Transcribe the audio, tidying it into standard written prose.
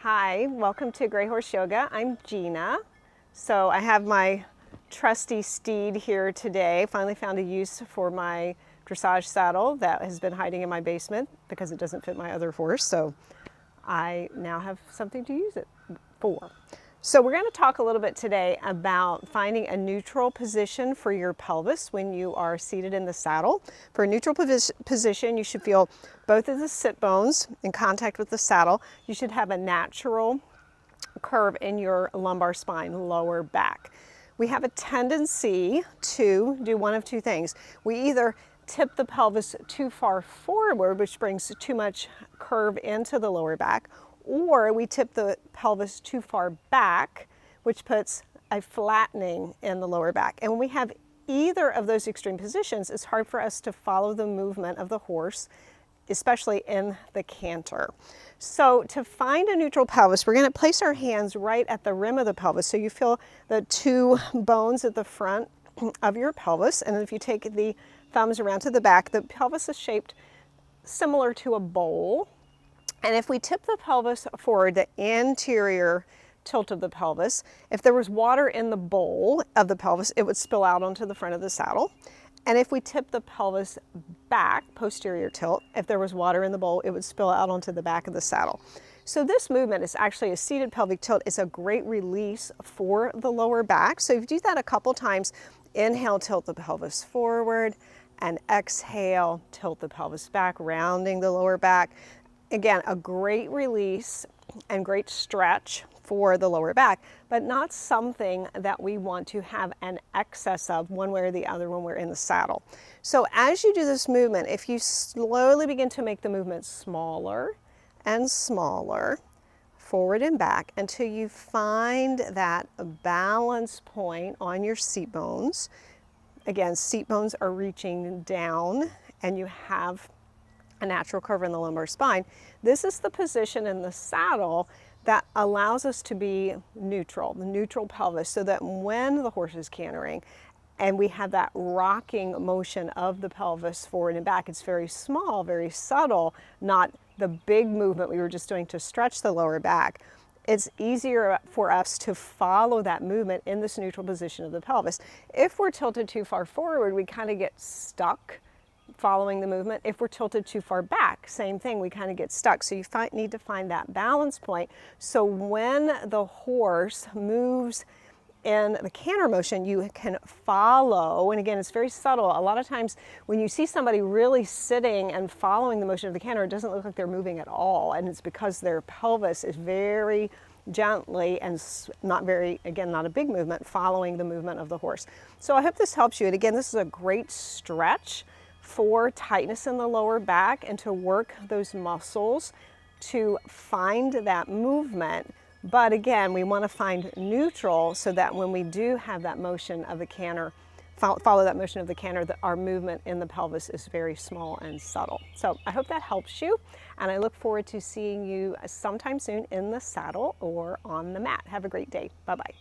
Hi, welcome to Grey Horse Yoga. I'm Gina. So I have my trusty steed here today. Finally found a use for my dressage saddle that has been hiding in my basement because it doesn't fit my other horse. So I now have something to use it for. So we're going to talk a little bit today about finding a neutral position for your pelvis when you are seated in the saddle. For a neutral position, you should feel both of the sit bones in contact with the saddle. You should have a natural curve in your lumbar spine, lower back. We have a tendency to do one of two things. We either tip the pelvis too far forward, which brings too much curve into the lower back, or we tip the pelvis too far back, which puts a flattening in the lower back. And when we have either of those extreme positions, it's hard for us to follow the movement of the horse, especially in the canter. So to find a neutral pelvis, we're going to place our hands right at the rim of the pelvis. So you feel the two bones at the front of your pelvis. And if you take the thumbs around to the back, the pelvis is shaped similar to a bowl. And if we tip the pelvis forward, the anterior tilt of the pelvis, if there was water in the bowl of the pelvis, it would spill out onto the front of the saddle. And if we tip the pelvis back, posterior tilt, if there was water in the bowl, it would spill out onto the back of the saddle. So this movement is actually a seated pelvic tilt. It's a great release for the lower back. So if you do that a couple times, inhale, tilt the pelvis forward, and exhale, tilt the pelvis back, rounding the lower back. Again, a great release and great stretch for the lower back, but not something that we want to have an excess of one way or the other when we're in the saddle. So as you do this movement, if you slowly begin to make the movement smaller and smaller, forward and back, until you find that balance point on your seat bones. Again, seat bones are reaching down and you have a natural curve in the lumbar spine. This is the position in the saddle that allows us to be neutral, the neutral pelvis, so that when the horse is cantering and we have that rocking motion of the pelvis forward and back, it's very small, very subtle, not the big movement we were just doing to stretch the lower back. It's easier for us to follow that movement in this neutral position of the pelvis. If we're tilted too far forward, we kind of get stuck following the movement. If we're tilted too far back, same thing, we kind of get stuck. So you need to find that balance point. So when the horse moves in the canter motion, you can follow, and again, it's very subtle. A lot of times when you see somebody really sitting and following the motion of the canter, it doesn't look like they're moving at all. And it's because their pelvis is very gently and not very, again, not a big movement, following the movement of the horse. So I hope this helps you. And again, this is a great stretch for tightness in the lower back and to work those muscles to find that movement. But again, we want to find neutral so that when we do have that motion of the canter, follow that motion of the canter, that our movement in the pelvis is very small and subtle. So I hope that helps you, and I look forward to seeing you sometime soon in the saddle or on the mat. Have a great day. Bye-bye.